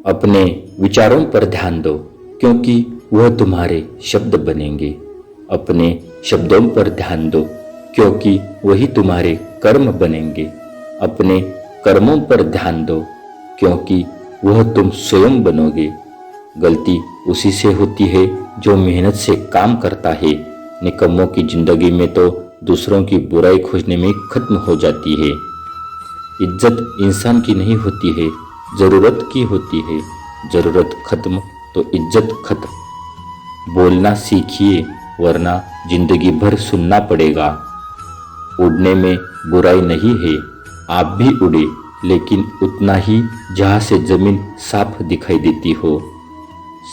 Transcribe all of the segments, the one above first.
अपने विचारों पर ध्यान दो, क्योंकि वह तुम्हारे शब्द बनेंगे। अपने शब्दों पर ध्यान दो, क्योंकि वही तुम्हारे कर्म बनेंगे। अपने कर्मों पर ध्यान दो, क्योंकि वह तुम स्वयं बनोगे। गलती उसी से होती है जो मेहनत से काम करता है। निकम्मों की जिंदगी में तो दूसरों की बुराई खोजने में खत्म हो जाती है। इज्जत इंसान की नहीं होती है, जरूरत की होती है। जरूरत खत्म तो इज्जत खत्म। बोलना सीखिए, वरना जिंदगी भर सुनना पड़ेगा। उड़ने में बुराई नहीं है, आप भी उड़े, लेकिन उतना ही जहां से जमीन साफ दिखाई देती हो।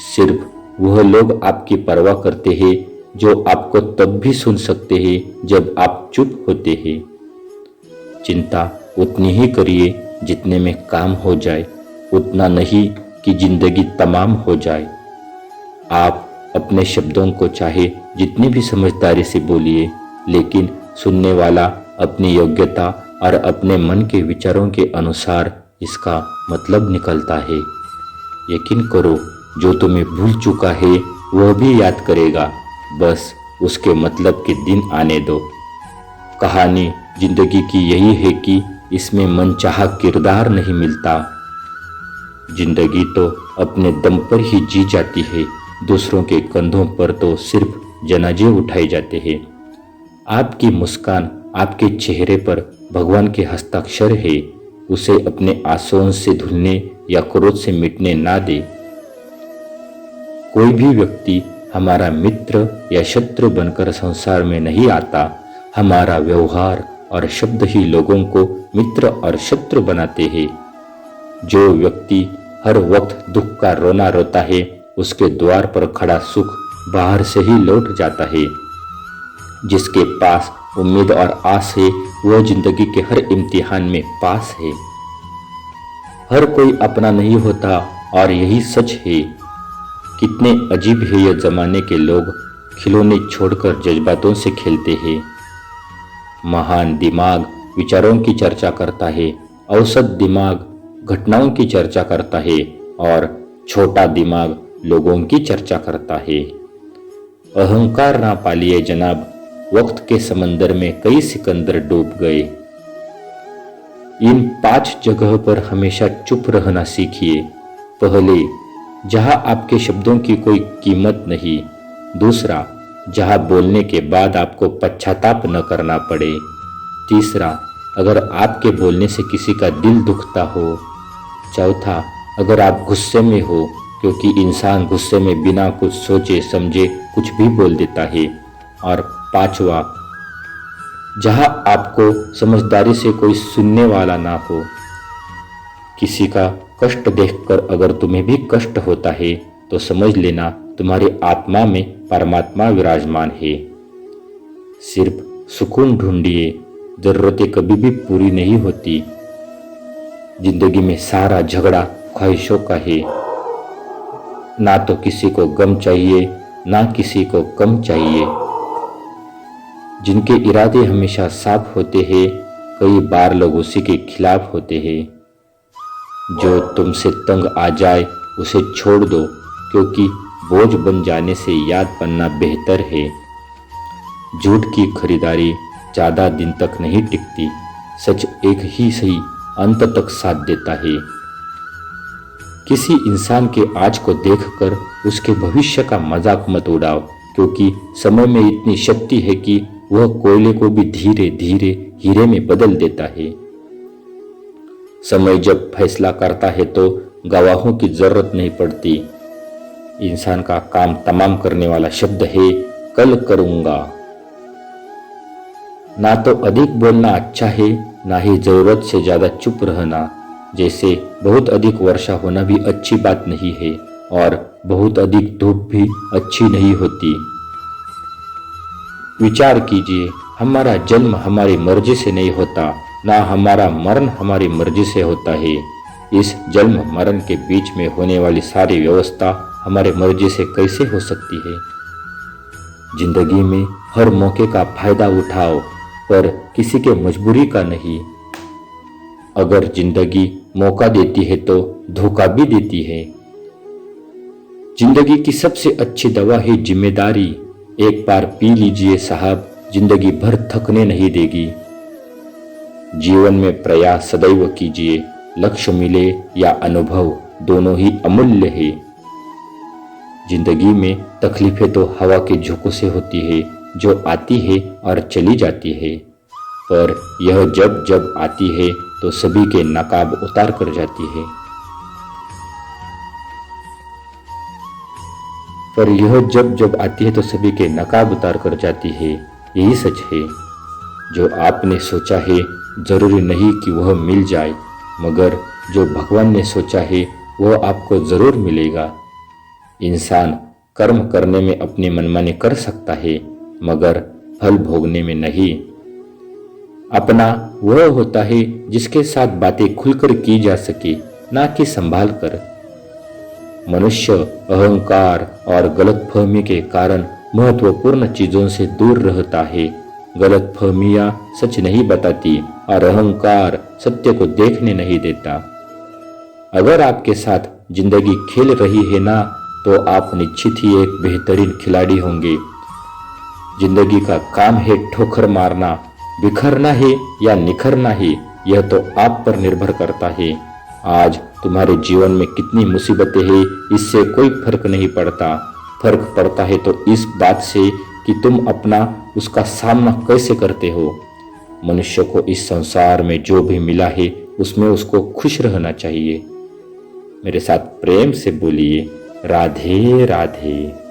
सिर्फ वह लोग आपकी परवाह करते हैं जो आपको तब भी सुन सकते हैं जब आप चुप होते हैं। चिंता उतनी ही करिए जितने में काम हो जाए, उतना नहीं कि जिंदगी तमाम हो जाए। आप अपने शब्दों को चाहे जितनी भी समझदारी से बोलिए, लेकिन सुनने वाला अपनी योग्यता और अपने मन के विचारों के अनुसार इसका मतलब निकलता है। यकीन करो, जो तुम्हें भूल चुका है वह भी याद करेगा, बस उसके मतलब के दिन आने दो। कहानी जिंदगी की यही है कि इसमें मनचाहा किरदार नहीं मिलता। जिंदगी तो अपने दम पर ही जी जाती है, दूसरों के कंधों पर तो सिर्फ जनाजे उठाए जाते हैं। आपकी मुस्कान, आपके चेहरे पर भगवान के हस्ताक्षर है, उसे अपने आंसुओं से धुलने या क्रोध से मिटने ना दे। कोई भी व्यक्ति हमारा मित्र या शत्रु बनकर संसार में नहीं आता। हमारा व्यवहार और शब्द ही लोगों को मित्र और शत्रु बनाते हैं। जो व्यक्ति हर वक्त दुख का रोना रोता है, उसके द्वार पर खड़ा सुख बाहर से ही लौट जाता है। जिसके पास उम्मीद और आस है, वह जिंदगी के हर इम्तिहान में पास है। हर कोई अपना नहीं होता और यही सच है। कितने अजीब है यह जमाने के लोग, खिलौने छोड़कर जज्बातों से खेलते हैं। महान दिमाग विचारों की चर्चा करता है, औसत दिमाग घटनाओं की चर्चा करता है और छोटा दिमाग लोगों की चर्चा करता है। अहंकार ना पालिए जनाब, वक्त के समंदर में कई सिकंदर डूब गए। इन 5 जगह पर हमेशा चुप रहना सीखिए। पहले, जहां आपके शब्दों की कोई कीमत नहीं। दूसरा, जहां बोलने के बाद आपको पश्चाताप न करना पड़े। तीसरा, अगर आपके बोलने से किसी का दिल दुखता हो। चौथा, अगर आप गुस्से में हो, क्योंकि इंसान गुस्से में बिना कुछ सोचे समझे कुछ भी बोल देता है। और पांचवा, जहां आपको समझदारी से कोई सुनने वाला ना हो। किसी का कष्ट देखकर अगर तुम्हें भी कष्ट होता है तो समझ लेना तुम्हारी आत्मा में परमात्मा विराजमान है। सिर्फ सुकून ढूंढिए, जरूरतें कभी भी पूरी नहीं होती। जिंदगी में सारा झगड़ा ख्वाहिशों का है। ना तो किसी को गम चाहिए, ना किसी को कम चाहिए। जिनके इरादे हमेशा साफ होते हैं, कई बार लोग उसी के खिलाफ होते हैं। जो तुमसे तंग आ जाए उसे छोड़ दो, क्योंकि बोझ बन जाने से याद बनना बेहतर है। झूठ की खरीदारी ज्यादा दिन तक नहीं टिकती। सच एक ही सही अंत तक साथ देता है। किसी इंसान के आज को देखकर उसके भविष्य का मजाक मत उड़ाओ, क्योंकि समय में इतनी शक्ति है कि वह कोयले को भी धीरे धीरे हीरे में बदल देता है। समय जब फैसला करता है तो गवाहों की जरूरत नहीं पड़ती। इंसान का काम तमाम करने वाला शब्द है कल करूंगा। ना तो अधिक बोलना अच्छा है, ना ही जरूरत से ज्यादा चुप रहना। जैसे बहुत अधिक वर्षा होना भी अच्छी बात नहीं है और बहुत अधिक धूप भी अच्छी नहीं होती। विचार कीजिए, हमारा जन्म हमारी मर्जी से नहीं होता, ना हमारा मरण हमारी मर्जी से होता है। इस जन्म मरण के बीच में होने वाली सारी व्यवस्था हमारे मर्जी से कैसे हो सकती है। जिंदगी में हर मौके का फायदा उठाओ, पर किसी के मजबूरी का नहीं। अगर जिंदगी मौका देती है तो धोखा भी देती है। जिंदगी की सबसे अच्छी दवा है जिम्मेदारी। एक बार पी लीजिए साहब, जिंदगी भर थकने नहीं देगी। जीवन में प्रयास सदैव कीजिए, लक्ष्य मिले या अनुभव दोनों ही अमूल्य है। जिंदगी में तकलीफें तो हवा के झोंकों से होती है, जो आती है और चली जाती है, पर यह जब जब आती है तो सभी के नकाब उतार कर जाती है। पर यह जब जब आती है तो सभी के नकाब उतार कर जाती है। यही सच है। जो आपने सोचा है जरूरी नहीं कि वह मिल जाए, मगर जो भगवान ने सोचा है वह आपको जरूर मिलेगा। इंसान कर्म करने में अपनी मनमानी कर सकता है, मगर फल भोगने में नहीं। अपना वह होता है जिसके साथ बातें खुलकर की जा सके, ना कि संभाल कर। मनुष्य अहंकार और गलतफहमी के कारण महत्वपूर्ण चीजों से दूर रहता है। गलतफहमियां सच नहीं बताती और अहंकार सत्य को देखने नहीं देता। अगर आपके साथ जिंदगी खेल रही है ना, तो आप निश्चित ही एक बेहतरीन खिलाड़ी होंगे। जिंदगी का काम है ठोकर मारना, बिखरना है या निखरना है, यह तो आप पर निर्भर करता है। आज तुम्हारे जीवन में कितनी मुसीबतें हैं, इससे कोई फर्क नहीं पड़ता। फर्क पड़ता है तो इस बात से कि तुम अपना उसका सामना कैसे करते हो। मनुष्य को इस संसार में जो भी मिला है उसमें उसको खुश रहना चाहिए। मेरे साथ प्रेम से बोलिए, राधे राधे।